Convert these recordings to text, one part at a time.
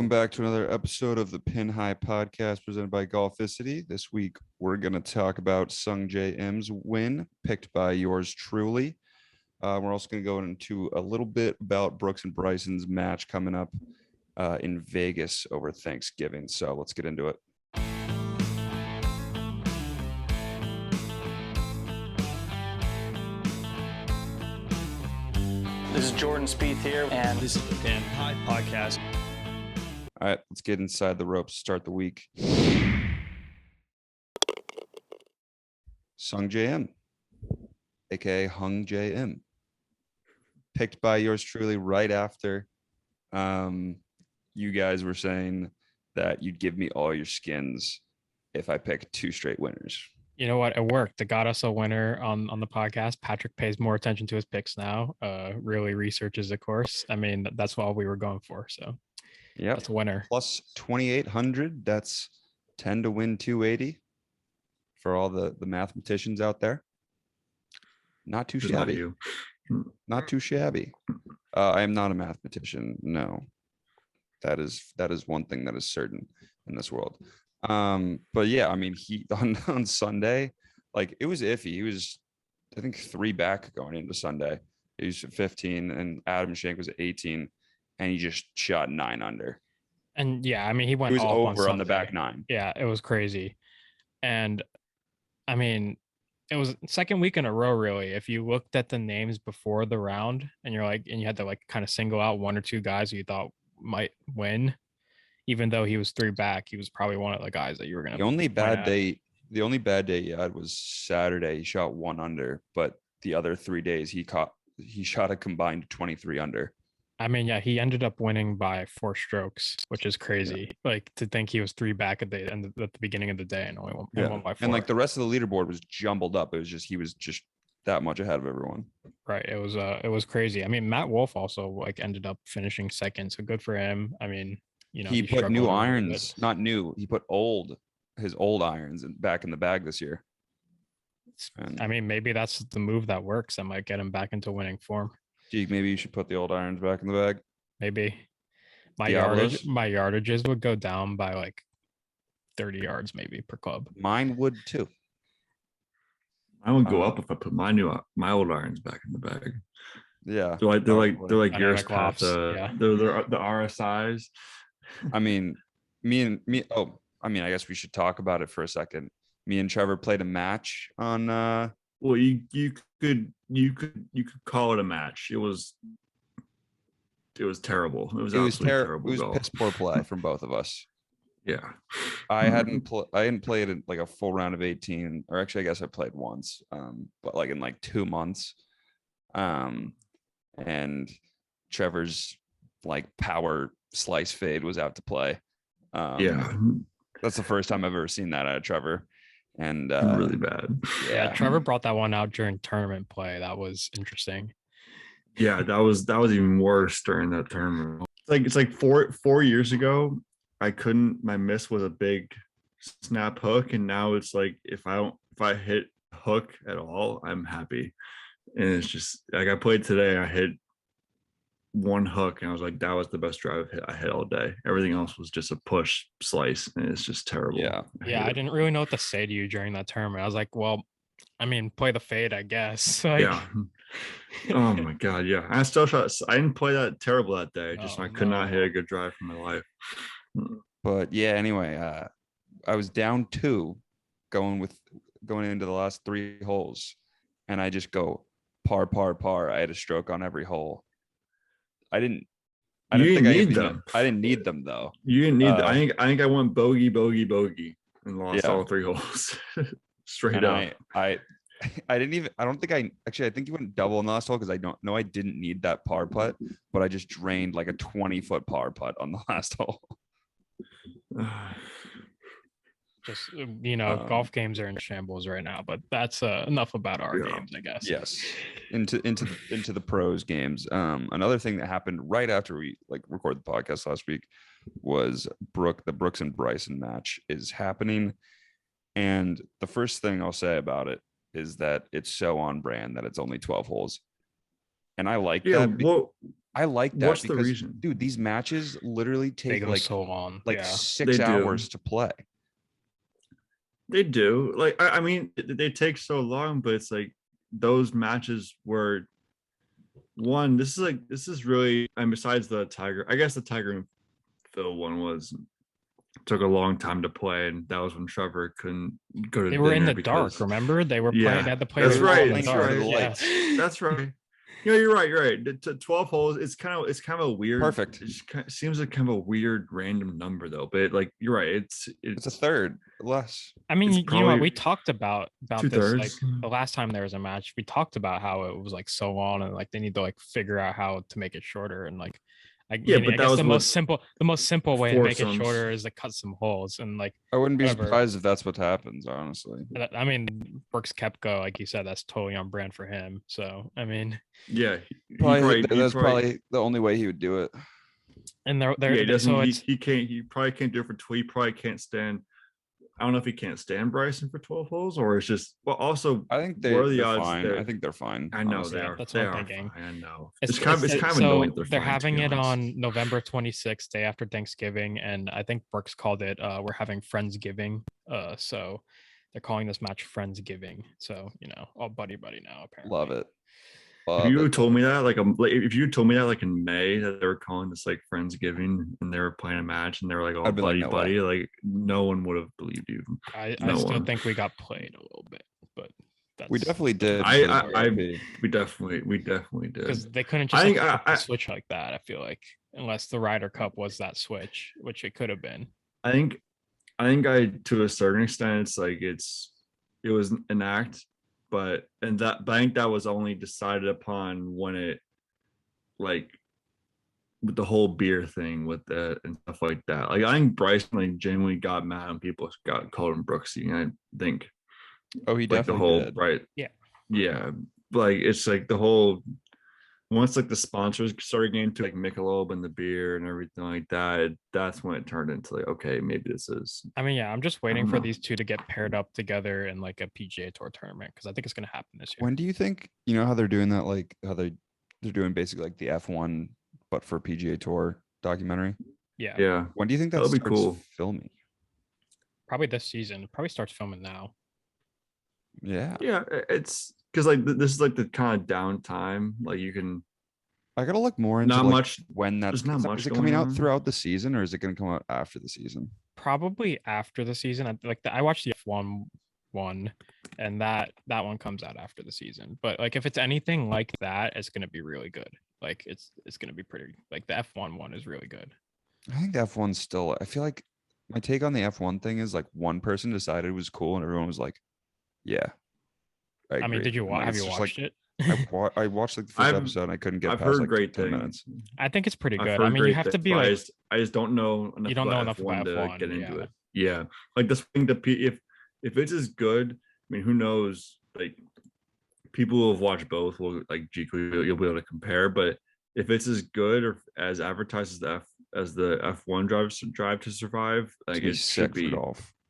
Welcome back to another episode of the Pin High Podcast presented by Golficity. This week, we're going to talk about Sungjae Im's win, picked by yours truly. We're also going to go into a little bit about Brooks and Bryson's match coming up in Vegas over Thanksgiving. So let's get into it. This is Jordan Spieth here, and this is the Pin High Podcast. All right, let's get inside the ropes to start the week. Sungjae Im, aka Sungjae Im, picked by yours truly right after you guys were saying that you'd give me all your skins if I pick two straight winners. You know what? It worked. It got us a winner on the podcast. Patrick pays more attention to his picks now. Really researches the course. I mean, that's all we were going for. So yeah, that's a winner. Plus 2,800. That's 10 to win 280 for all the mathematicians out there. Not too shabby. Not too shabby. I am not a mathematician. No, that is one thing that is certain in this world. But yeah, I mean, he on Sunday, like, it was iffy. He was, I think, 3 back going into Sunday. He was 15 and Adam Schenk was at 18, and he just shot 9 under. And yeah, I mean, he went was off over on the Sunday. back 9. Yeah, it was crazy. And I mean, it was second week in a row, really. If you looked at the names before the round and you had to like kind of single out 1 or 2 guys who you thought might win. Even though he was 3 back, he was probably one of the guys that you were going to. The only bad day he had was Saturday. He shot 1 under, but the other 3 days he shot a combined 23 under. I mean, yeah, he ended up winning by 4 strokes, which is crazy. Yeah. Like, to think he was 3 back at the beginning of the day and only won by 4. And like the rest of the leaderboard was jumbled up. It was just he was just that much ahead of everyone. Right. It was crazy. I mean, Matt Wolff also like ended up finishing second, so good for him. I mean, you know, he put new irons, not new. He put his old irons back in the bag this year. And I mean, maybe that's the move that works. That might get him back into winning form. Gee, maybe you should put the old irons back in the bag. Maybe my yardages would go down by like 30 yards maybe per club. Mine would too. I would go up if I put my old irons back in the bag. Yeah, they're like yours, Pat. They're the RSIs. I mean, I guess we should talk about it for a second. Me and Trevor played a match on. Well, you could call it a match. It was terrible. It was terrible. It was piss poor play from both of us. Yeah, I hadn't played it like a full round of 18, or actually, I guess I played once, but like in like 2 months. And Trevor's like power slice fade was out to play. Yeah, that's the first time I've ever seen that out of Trevor, and really bad. Yeah, Trevor brought that one out during tournament play. That was interesting. Yeah, that was even worse during that tournament. It's like four years ago, my miss was a big snap hook, and now it's like if I hit hook at all, I'm happy. And it's just like I played today, I hit 1 hook and I was like, that was the best drive I hit all day. Everything else was just a push slice, and it's just terrible. I didn't really know what to say to you during that tournament. I was like, well, I mean, play the fade, I guess. Like, yeah. Oh my god, yeah. I didn't play that terrible that day. I could not hit a good drive for my life. But yeah, anyway, I was down 2 going into the last 3 holes, and I just go par. I had a stroke on every hole. I didn't need them. I didn't need them though. You didn't need them. I think I went bogey and lost all 3 holes. Straight up. I think you went double in the last hole because I didn't need that par putt, but I just drained like a 20-foot par putt on the last hole. Just, golf games are in shambles right now, but that's enough about our games, I guess. Yes, into the pros games. Another thing that happened right after we recorded the podcast last week was the Brooks and Bryson match is happening, and the first thing I'll say about it is that it's so on brand that it's only 12 holes, and I like that. I like that What's the because, reason? dude, these matches literally They take go like so long. like Yeah. 6 They do. hours to play. They do. Like I mean, they take so long, but it's like those matches were one. This is really, and besides the Tiger, I guess the Tiger and Phil one was took a long time to play, and that was when Trevor couldn't go to They were in dinner the dark. because Remember, they were playing. They had to play. that's the ball right. in the That's dark. under the right. lights. That's right. You know, you're right. You're right. 12 holes. It's kind of a weird. Perfect. It just seems like kind of a weird random number though. But like you're right. It's a third less. I mean, It's you know what? probably We talked about this like 2/3. the last time there was a match. We talked about how it was like so long, and like they need to like figure out how to make it shorter. And like, Yeah, I but that guess was the with most simple way to make it foursomes. shorter is to cut some holes. And like, I wouldn't be whatever. surprised if that's what happens, honestly. I mean, Brooks Koepka, like you said, that's totally on brand for him. So I mean, Yeah, That's probably the only way he would do it. and yeah. He doesn't. so He can't. He probably can't do it for 12. He probably can't stand. I don't know if he can't stand Bryson for 12 holes, or it's just. Well, also, I think what are the they're odds? fine. I think they're fine. I know honestly. they are. that's They what I'm are thinking. fine. I know. It's kind of so annoying. they're having it on November 26th, day after Thanksgiving, and I think Brooks called it we're having Friendsgiving. So they're calling this match Friendsgiving. So all buddy now apparently. Love it. If you told me that, if you told me that like in May that they were calling this like Friendsgiving and they were playing a match and they were like, oh, buddy, like, no way. like no one would have believed you. I still think we got played a little bit, but we definitely did. We definitely did because they couldn't just switch like that. I feel like unless the Ryder Cup was that switch, which it could have been. I think to a certain extent it's like it was an act, but I think that was only decided upon when it like with the whole beer thing with that and stuff like that. Like I think Bryson like genuinely got mad and people called him Brooksy. I think. Oh, he like definitely the whole did. Right. Yeah. Like it's like the whole once like the sponsors started getting to like Michelob and the beer and everything like that, that's when it turned into like, okay, maybe this is. I mean, yeah, I'm just waiting for these two to get paired up together in like a PGA Tour tournament because I think it's going to happen this year. When do you think, how they're doing that? Like how they're doing basically like the F1, but for PGA Tour documentary. Yeah. When do you think that'll be cool? Filming? Probably this season. It probably starts filming now. Yeah. It's because like this is like the kind of downtime. Like you can. I gotta look more into not like much when that's. There's not much is it going coming out on. throughout the season or is it going to come out after the season? Probably after the season. I watched the F1 one, and that one comes out after the season. But like if it's anything like that, it's going to be really good. Like it's going to be pretty. Like the F1 one is really good. I think the F1's still. I feel like my take on the F1 thing is like one person decided it was cool and everyone was like, "Yeah." I mean, did you have you watched it? I watched like the first episode and I couldn't get I've past heard like great 10 things. minutes. I think it's pretty I've good. heard I mean, you have to be like. I just don't know enough. You don't know enough F1 about to F1 get into yeah. it. Yeah, like this thing that if it's as good, I mean, who knows? Like people who have watched both will like you'll be able to compare. But if it's as good or as advertised as the F1 drive to survive, like it should be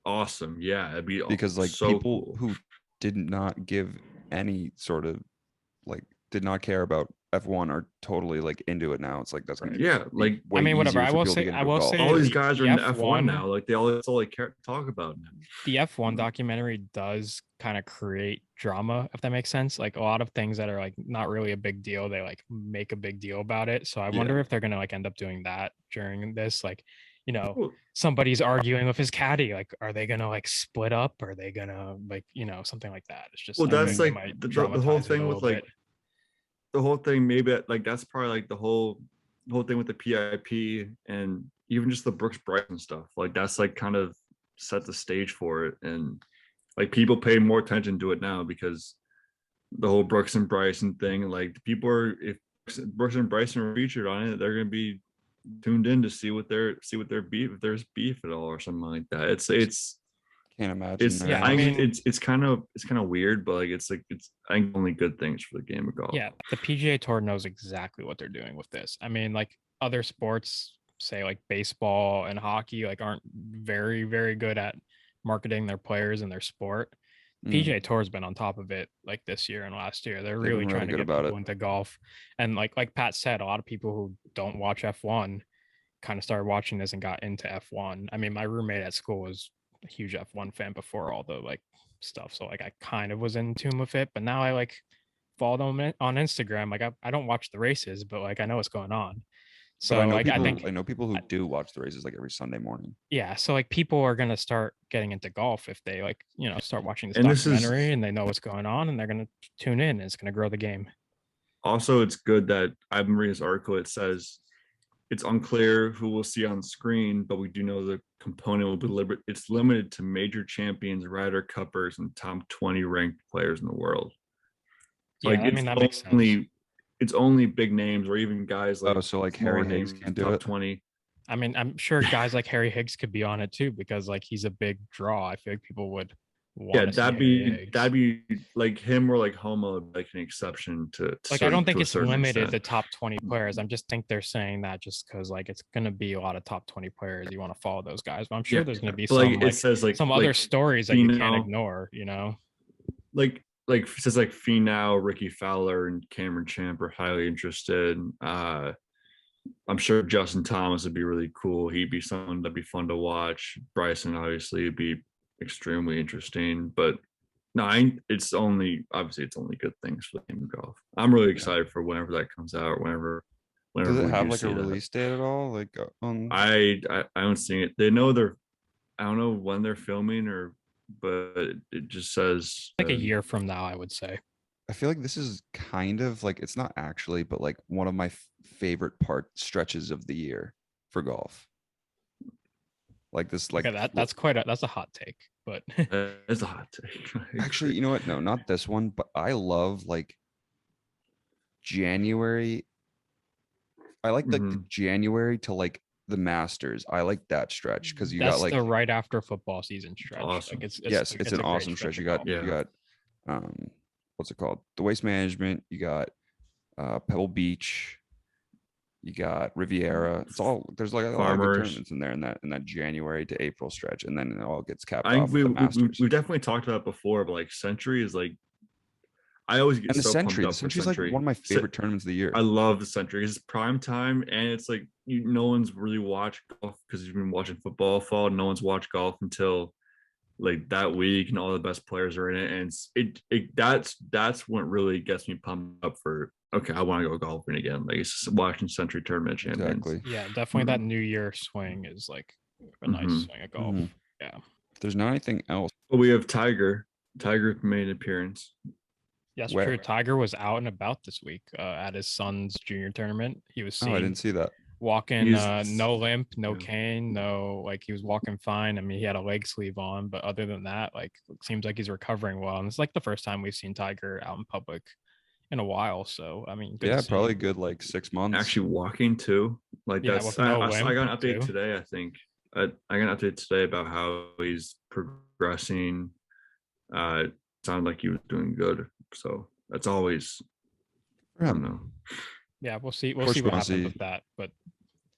awesome. Yeah, it'd be because like so people cool. who did not give any sort of like did not care about F1 are totally like into it now. It's like that's gonna like I mean whatever. I will say all these guys are into F1 now. Like that's all they care to talk about now. The F1 documentary does kind of create drama, if that makes sense. Like a lot of things that are like not really a big deal, they like make a big deal about it. So I wonder if they're gonna like end up doing that during this. Like, somebody's arguing with his caddy. Like, are they gonna like split up? Are they gonna like something like that? It's just that's like the whole thing with like. The whole thing, maybe like that's probably like the whole thing with the PIP and even just the Brooks Bryson stuff. Like that's like kind of set the stage for it, and like people pay more attention to it now because the whole Brooks and Bryson thing. Like people are if Brooks and Bryson are featured on it, they're gonna be tuned in to see what their beef if there's beef at all or something like that. It's can't imagine. I mean, it's kind of weird, but like it's I think only good things for the game of golf. Yeah, the PGA Tour knows exactly what they're doing with this. I mean, like other sports, say like baseball and hockey, like aren't very, very good at marketing their players and their sport. PGA Tour has been on top of it like this year and last year. They're They've really been trying really to good get about people it. into golf. And like Pat said, a lot of people who don't watch F1 kind of started watching this and got into F1. I mean, my roommate at school was a huge F1 fan before all the like stuff. So like I kind of was in tune with it, but now I like follow them on Instagram. Like I don't watch the races, but like I know what's going on. But I So know like I people. think I know people who do watch the races like every Sunday morning. yeah, so like people are gonna start getting into golf if they like, start watching this And this is documentary and they know what's going on and they're gonna tune in and it's gonna grow the game. also, it's good that I've been reading this article. It says it's unclear who we'll see on screen, but we do know the component will be it's limited to major champions, Ryder Cuppers, and top 20 ranked players in the world. Yeah, Like I mean that makes sense. it's only big names or even guys like So like smaller Harry Higgs names, can't do top it. 20. I mean, I'm sure guys like Harry Higgs could be on it too because like he's a big draw. I feel like people would Yeah, want to see Harry Higgs. that'd be like him or like Homo, like an exception to Like I don't think to a it's certain limited extent. to top 20 players. I'm just think they're saying that just because like it's gonna be a lot of top 20 players. You want to follow those guys, but I'm sure Yeah, there's gonna be but like some it says some other stories that you can't Finau, ignore, like it says like Finau, Ricky Fowler, and Cameron Champ are highly interested. I'm sure Justin Thomas would be really cool. He'd be someone that'd be fun to watch. Bryson obviously would be extremely interesting, but no, it's only good things for the game of golf. I'm really excited for whenever that comes out. Whenever Does it we have do like see a that. release date at all? Like on I haven't seen it. They know I don't know when they're filming but it just says like a year from now, I would say. I feel like this is kind of like it's not actually, but like one of my favorite stretches of the year for golf. Like this, like Okay, that's that's a hot take, but it's a hot take. actually, you know what? No, not this one, but I love like January. I like the January to like the Masters. I like that stretch because you that's got like the right after football season stretch. Awesome. Like it's yes, like, it's a an great awesome stretch. You got of golf. what's it called? The Waste Management. You got Pebble Beach. You got Riviera. It's all there's like a lot of good tournaments in there in that January to April stretch, and then it all gets capped off with the Masters. We definitely talked about it before, but like Century is like I always get and so pumped up the for Century's Century. like one of my favorite tournaments of the year. I love the Century. It's prime time, and it's like no one's really watched golf because you've been watching football fall. No one's watched golf until like that week, and all the best players are in it. And that's what really gets me pumped up for. Okay, I want to go golfing again. Like it's just watching Century Tournament Champions. Exactly. Yeah, definitely that New Year swing is like a nice swing of golf. Yeah. If there's not anything else. Well, we have Tiger. Tiger made an appearance. Yes, true. Tiger was out and about this week at his son's junior tournament. He was seen I didn't see that. Walking no limp, no cane, no like he was walking fine. I mean, he had a leg sleeve on, but other than that, like it seems like he's recovering well. And it's like the first time we've seen Tiger out in public in a while. So I mean, probably good like 6 months. Actually walking too. Like that's I got an update today, I think. I got an update today about how he's progressing. Sounded like he was doing good. So that's always I don't know. Yeah, we'll see. We'll see what happens with that. But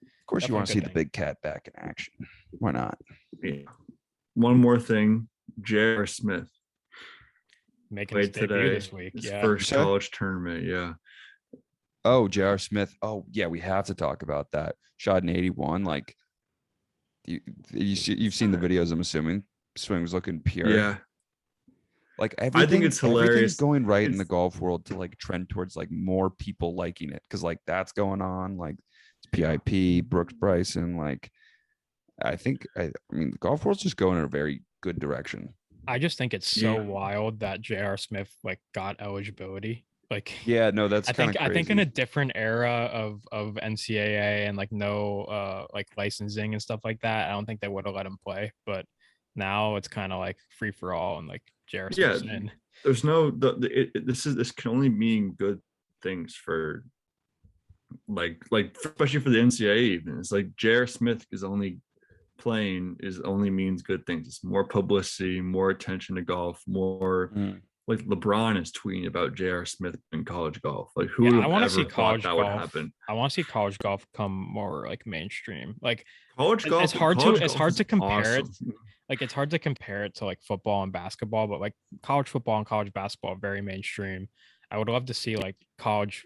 of course, you want to see the big cat back in action. Why not? Yeah. One more thing, J.R. Smith making his debut this week. His first college tournament. Yeah. Oh, J.R. Smith. Oh, yeah, we have to talk about that. Shot an 81. Like you've seen the videos. I'm assuming swing was looking pure. Yeah. Like I think it's hilarious. Everything's going right in the golf world to like trend towards like more people liking it because like that's going on. Like it's PIP, Brooks Bryson. Like I mean the golf world's just going in a very good direction. I just think it's so wild that J.R. Smith like got eligibility. Like that's I think in a different era of NCAA and like no like licensing and stuff like that, I don't think they would have let him play. But now it's kind of like free for all and like J.R. Smith's in. There's no this can only mean good things for like especially for the NCAA even. It's like J.R. Smith is only means good things. It's more publicity, more attention to golf, more like LeBron is tweeting about J.R. Smith in college golf. Like who would have ever thought that would happen? I want to see college golf come more like mainstream. Like college golf. It's hard to compare it. like it's hard to compare it to like football and basketball, but like college football and college basketball are very mainstream. I would love to see like college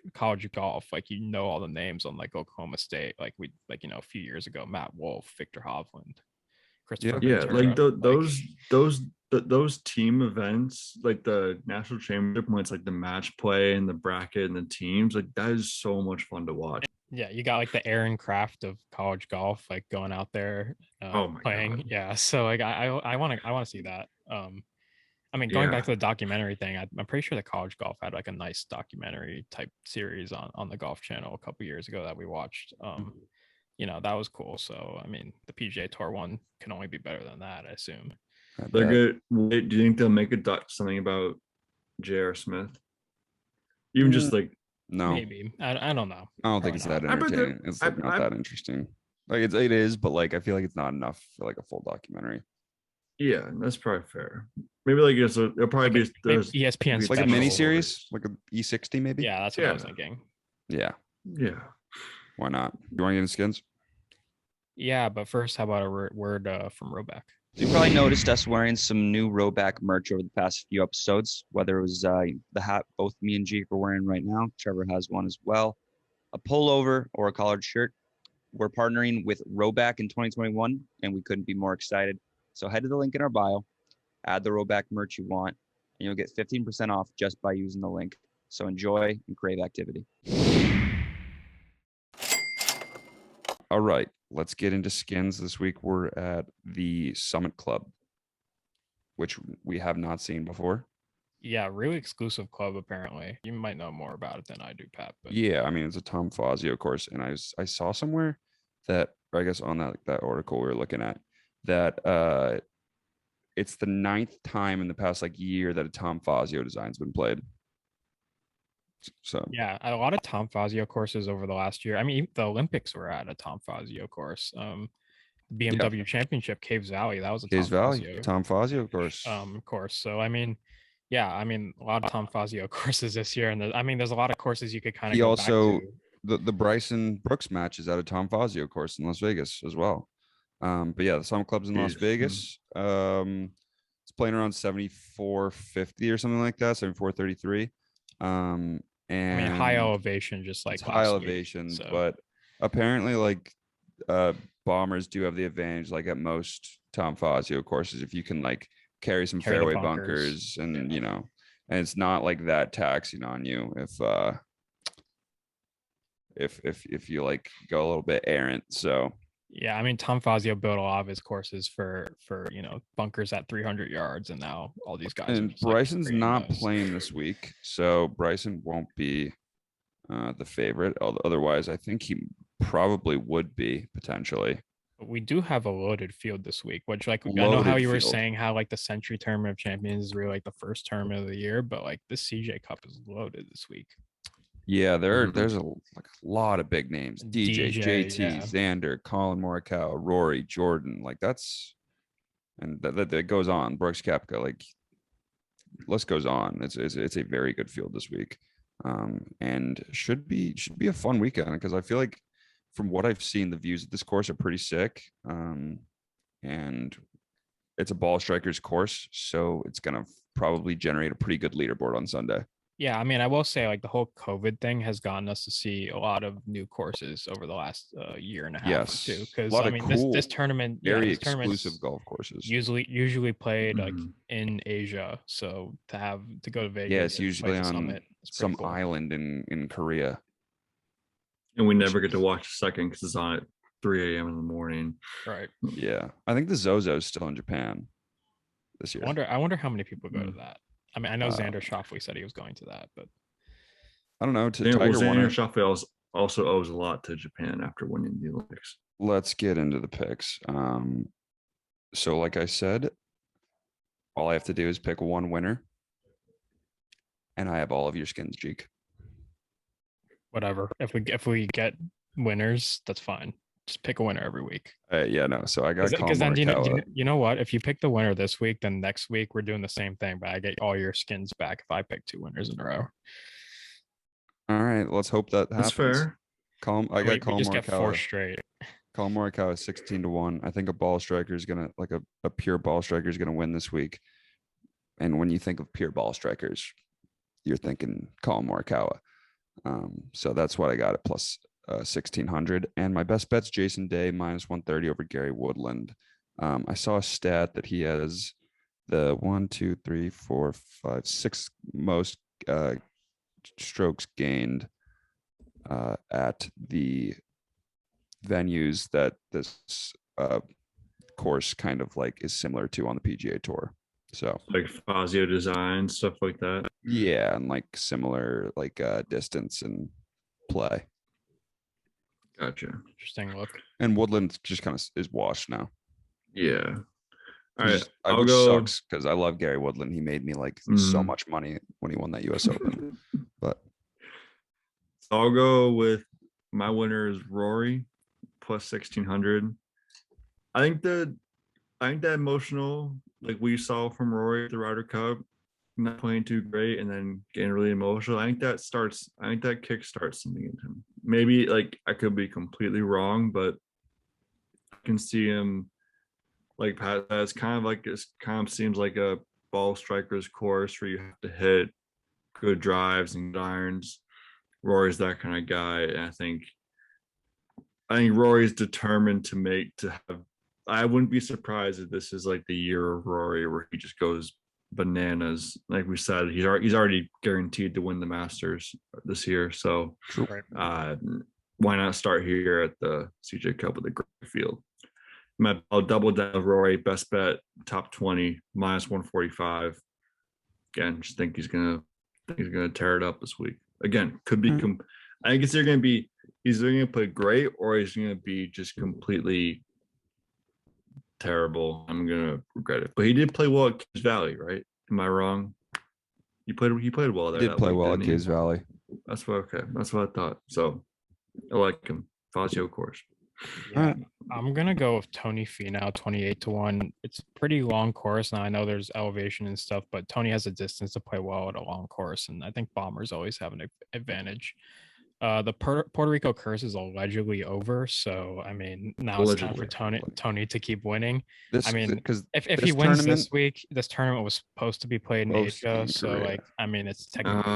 golf, like all the names on like Oklahoma State, like a few years ago, Matt Wolf, Victor Hovland, Christopher Yeah, like Ventura, those team events, like the national championship when it's like the match play and the bracket and the teams, like that is so much fun to watch. yeah, you got like the Aaron Craft of college golf, like going out there Oh my playing. God. Yeah, so like I want to see that. I mean, going Yeah. back to the documentary thing, I'm pretty sure the college golf had like a nice documentary type series on the Golf Channel a couple years ago that we watched. That was cool. So I mean, the PGA Tour one can only be better than that, I assume. They're good. Wait, do you think they'll make something about J.R. Smith? Even just like No, maybe. I don't know. I don't think Probably it's not. that entertaining. It's like not that interesting. Like it is, but like I feel like it's not enough for like a full documentary. yeah, that's probably fair. Maybe like it'll probably Like be ESPN Like a special. mini series, like a E60 maybe. Yeah, that's what I was thinking. Yeah. Yeah. Why not? You want to get into skins? Yeah, but first, how about a word from Roback? You probably noticed us wearing some new Roback merch over the past few episodes, whether it was the hat both me and Jake are wearing right now. Trevor has one as well. A pullover or a collared shirt. We're partnering with Roback in 2021, and we couldn't be more excited. So head to the link in our bio, add the Roback merch you want, and you'll get 15% off just by using the link. So enjoy and crave activity. All right, let's get into skins this week. We're at the Summit Club, which we have not seen before. Yeah, really exclusive club apparently. You might know more about it than I do, Pat. But Yeah, I mean it's a Tom Fazio course, and I saw somewhere that, or I guess on that article we were looking at, that it's the 9th time in the past like year that a Tom Fazio design's been played. So yeah, a lot of Tom Fazio courses over the last year. I mean, the Olympics were at a Tom Fazio course. BMW Championship, Caves Valley, that was a Caves Tom Valley, Fazio Tom Fazio course. Course. So I mean, yeah, I mean a lot of Tom Fazio courses this year, and there's a lot of courses you could kind of. He also back to. the Bryson Brooks match is at a Tom Fazio course in Las Vegas as well. But yeah, the Summit Club's in Las Vegas. It's playing around 74.50 or something like that, 74.33. And I mean, high elevation, just like high elevation, so. But apparently, like bombers do have the advantage, like at most Tom Fazio courses, if you can like carry some fairway bunkers and and it's not like that taxing on you if you like go a little bit errant. So yeah, I mean, Tom Fazio built a lot of his courses for bunkers at 300 yards, and now all these guys. And Bryson's not playing this week, so Bryson won't be the favorite. Otherwise, I think he probably would be potentially. But we do have a loaded field this week, which I know how you were saying how like the Century Tournament of Champions is really like the first tournament of the year, but like this CJ Cup is loaded this week. Yeah, there's a lot of big names. DJ, JT, yeah. Xander, Colin Morikawa, Rory, Jordan. Like that's, and that goes on. Brooks Koepka, like list goes on. It's a very good field this week, and should be a fun weekend because I feel like from what I've seen, the views of this course are pretty sick, and it's a ball strikers course, so it's gonna probably generate a pretty good leaderboard on Sunday. Yeah, I mean, I will say like the whole COVID thing has gotten us to see a lot of new courses over the last year and a half too. Because I mean, cool, this tournament, very exclusive golf courses, usually played like in Asia. So to go to Vegas, yeah, it's usually on some cool island in Korea. And we never get to watch the second because it's on at 3 a.m. in the morning. Right. Yeah, I think the Zozo is still in Japan this year. I wonder how many people go to that. I mean, I know Xander Schauffele said he was going to that, but I don't know. Xander Schauffele also owes a lot to Japan after winning the Olympics. Let's get into the picks. So like I said, all I have to do is pick one winner, and I have all of your skins, Jeek. Whatever. If we get winners, that's fine. Just pick a winner every week. Yeah, no. So I got because then you know what? If you pick the winner this week, then next week we're doing the same thing, but I get all your skins back if I pick 2 winners in a row. All right, let's hope that happens. That's fair. I got Colin just Morikawa. Get 4 straight. Colin Morikawa is 16-1. I think a ball striker is gonna a pure ball striker is gonna win this week. And when you think of pure ball strikers, you're thinking Colin Morikawa. So that's what I got at plus 1600. And my best bet's Jason Day minus 130 over Gary Woodland. I saw a stat that he has the 6 most strokes gained at the venues that this course kind of like is similar to on the PGA Tour. So like Fazio design, stuff like that. yeah, and like similar like distance and play. Gotcha. Interesting look. And Woodland just kind of is washed now. Yeah. All right. Which sucks because I love Gary Woodland. He made me like so much money when he won that US Open. But so I'll go with my winner is Rory plus 1600. I think that emotional, like we saw from Rory at the Ryder Cup, not playing too great and then getting really emotional. I think that kick starts something in him. Maybe like I could be completely wrong, but I can see him like Pat. It's kind of seems like a ball striker's course where you have to hit good drives and good irons. Rory's that kind of guy, and I think Rory's determined to have. I wouldn't be surprised if this is like the year of Rory where he just goes bananas. Like we said, he's already guaranteed to win the Masters this year. So why not start here at the CJ Cup with a great field? I'll double down Rory, best bet, top 20, minus 145. Again, just think he's gonna tear it up this week. Again, could be. I think it's either gonna be he's either gonna play great or he's gonna be just completely terrible. I'm gonna regret it. But he did play well at Caves Valley, right? Am I wrong? He played well there. he did play well at Caves Valley. That's what I thought. So I like him. Fazio course. Yeah, I'm gonna go with Tony Finau 28-1. It's a pretty long course. Now I know there's elevation and stuff, but Tony has a distance to play well at a long course, and I think bombers always have an advantage. The Puerto Rico curse is allegedly over, so I mean now it's time for Tony to keep winning. If he wins this week, this tournament was supposed to be played in Asia, so like I mean it's technically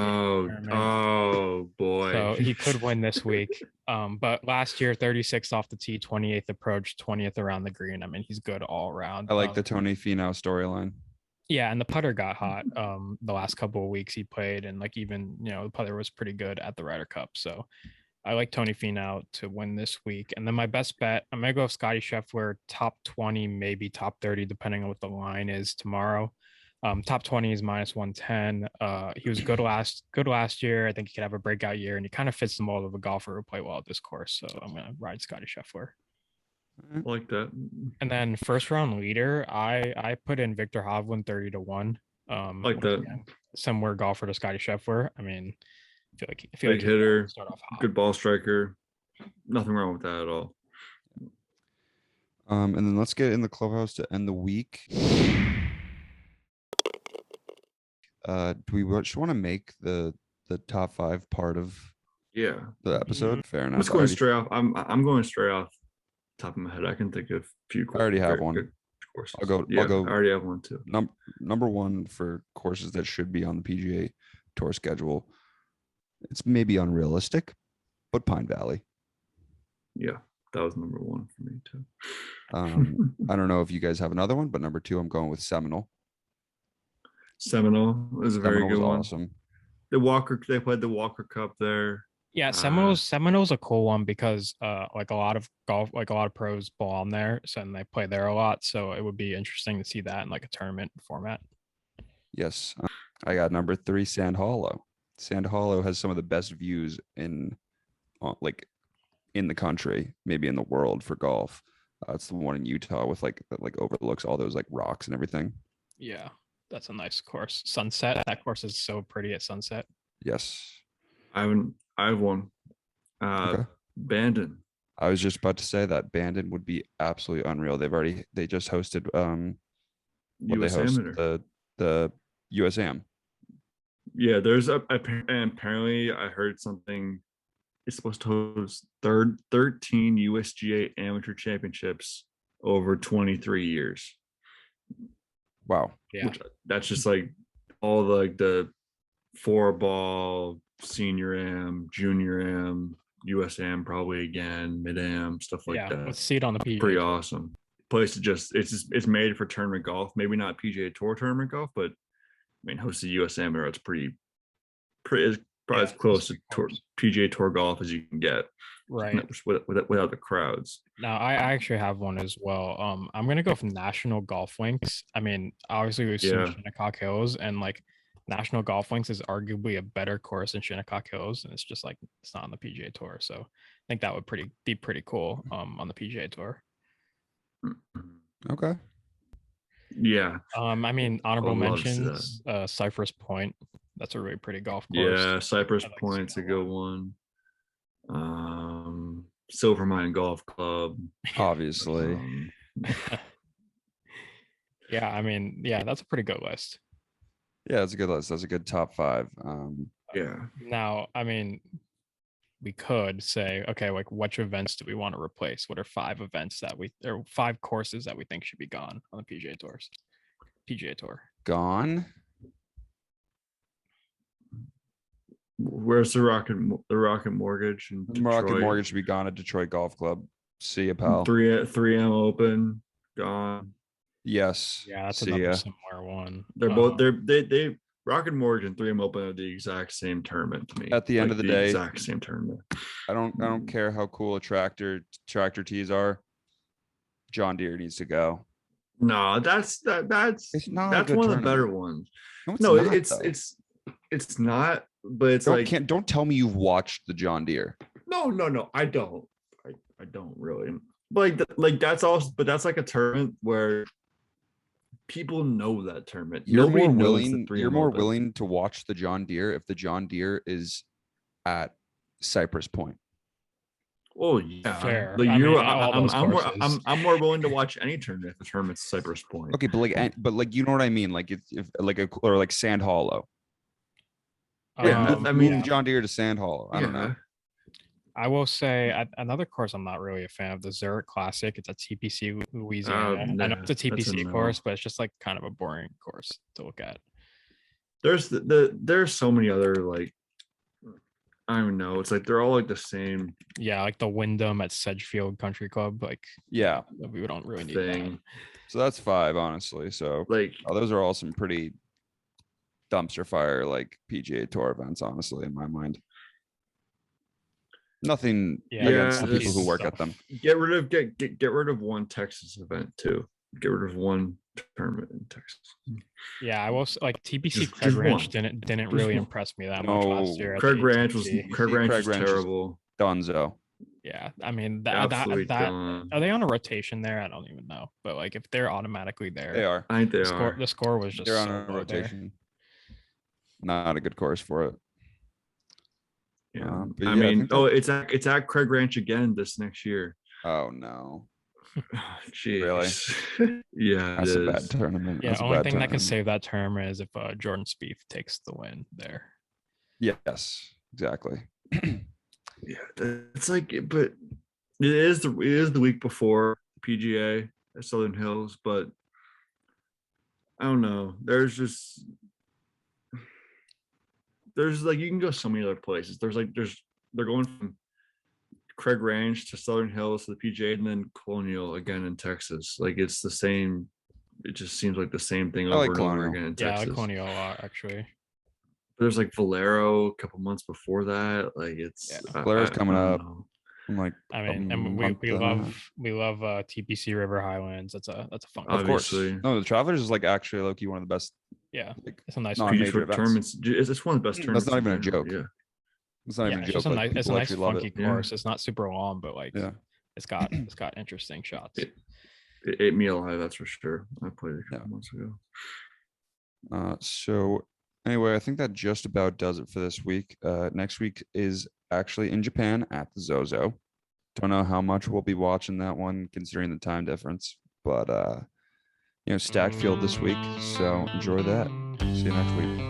oh boy, so he could win this week. But last year 36th off the tee, 28th approach, 20th around the green. I mean he's good all around. I like the Tony Finau storyline. Yeah, and the putter got hot the last couple of weeks he played, and like even the putter was pretty good at the Ryder Cup. So I like Tony Finau to win this week. And then my best bet, I'm gonna go with Scotty Scheffler, top 20, maybe top 30, depending on what the line is tomorrow. Top 20 is minus 110. He was good last year. I think he could have a breakout year, and he kind of fits the mold of a golfer who play well at this course. So I'm gonna ride Scotty Scheffler. I like that. And then first round leader, I put in Victor Hovland 30-1. Like that. Again, similar golfer to Scotty Scheffler. I mean, I feel like hitter, start off hot. Good ball striker. Nothing wrong with that at all. And then let's get in the clubhouse to end the week. Do we just want to make the top 5 part of the episode? Fair enough. Let's go straight off. I'm going straight off top of my head. I can think of a few. I already have one. I'll go. I already have one too. Number one for courses that should be on the PGA Tour schedule. It's maybe unrealistic, but Pine Valley. Yeah, that was number 1 for me too. I don't know if you guys have another one, but number 2, I'm going with Seminole. Seminole is a very good one. Awesome. They played the Walker Cup there. Yeah, Seminole's a cool one because like a lot of pros ball on there, so and they play there a lot. So it would be interesting to see that in like a tournament format. Yes, I got number 3, Sand Hollow. Sand Hollow has some of the best views in the country, maybe in the world for golf. It's the one in Utah with like overlooks all those like rocks and everything. Yeah, that's a nice course. Sunset. That course is so pretty at sunset. Yes. I have one. Okay. Bandon. I was just about to say that Bandon would be absolutely unreal. They just hosted the USAM. Yeah, there's apparently I heard something is supposed to host 13 USGA amateur championships over 23 years. Wow. Yeah. Which, that's just like all the 4-ball, senior am, junior am, US am probably again, mid am, stuff like Yeah. that. Let's see it on the PGA. Pretty Tour. awesome. Place to it's made for tournament golf. Maybe not PGA Tour tournament golf, but I mean, host the US Amateur. It's pretty it's probably as close to PGA Tour golf as you can get, right? Without the crowds. Now, I actually have one as well. I'm gonna go from National Golf Links. I mean, obviously we've seen Shinnecock Hills, and like National Golf Links is arguably a better course than Shinnecock Hills, and it's just like it's not on the PGA Tour. So I think that would be pretty cool on the PGA Tour. Okay. Yeah. I mean, honorable mentions, Cypress Point. That's a really pretty golf course. Yeah, Cypress Point's a good one. Silver Mine Golf Club, obviously. Yeah, I mean, yeah, that's a pretty good list. Yeah, that's a good list. That's a good top 5. Yeah. Now, I mean, we could say, okay, like which events do we want to replace? What are 5 events or 5 courses that we think should be gone on the PGA Tour? Gone. Where's the Rocket Mortgage and The Rocket Mortgage should be gone at Detroit Golf Club. See you, pal. 3M Open gone. Yes. Yeah, that's another similar one. They're both they Rocket Mortgage and 3M Open are the exact same tournament to me. At the end of the day, exact same tournament. I don't care how cool a tractor tees are. John Deere needs to go. No, that's one of the better ones. No, it's not, but it's don't tell me you've watched the John Deere. No, I don't. I don't really. But that's also, but that's like a tournament where people know that tournament. You're more willing to watch the John Deere if the John Deere is at Cypress Point. Oh yeah, fair. I'm more willing to watch any tournament if the tournament's Cypress Point. Okay, but you know what I mean? Like if like Sand Hollow. Yeah, I mean John Deere to Sand Hollow. I don't know. I will say another course I'm not really a fan of, the Zurich Classic. It's at TPC Louisiana. I know it's a TPC course, but it's just like kind of a boring course to look at. There's so many other like, I don't know. It's like they're all like the same. Yeah, like the Wyndham at Sedgefield Country Club. Like, yeah, we don't really need thing. that. So that's 5, honestly. So like, those are all some pretty dumpster fire like PGA Tour events, honestly, in my mind. Nothing against the people who work at them. Get rid of one Texas event too. Get rid of one tournament in Texas. Yeah, I will like TPC Craig Ranch didn't really impress me that much last year. Craig Ranch was terrible. Dunzo. Yeah, I mean that are they on a rotation there? I don't even know. But like if they're automatically there, they are. I think they are. The score was just they're on a rotation. Not a good course for it. Yeah, I mean, it's at Craig Ranch again this next year. Oh no. Jeez. Really? Yeah, that's a bad tournament. Yeah, the only thing that can save that tournament is if Jordan Spieth takes the win there. Yes, exactly. Yeah, it's like, but it is the week before PGA at Southern Hills, but I don't know. There's like, you can go so many other places. They're going from Craig Ranch to Southern Hills to the PGA and then Colonial again in Texas. Like it's the same. It just seems like the same thing over and over again in Texas. Yeah, I like Colonial a lot actually. But there's like Valero a couple months before that. Like it's Valero's coming up. I'm like, I mean, and we love TPC River Highlands. That's a fun. Of course. No, the Travelers is like actually Loki, one of the best. Yeah, like, it's a nice tournaments. It's one of the best tournaments. That's not even a joke. Yeah, it's not even a joke. It's a nice funky course. It's not super long, but like, yeah, it's got interesting shots. It ate me alive, that's for sure. I played it a couple months ago. So anyway, I think that just about does it for this week. Next week is actually in Japan at the Zozo. Don't know how much we'll be watching that one considering the time difference, but stacked field this week. So enjoy that. See you next week.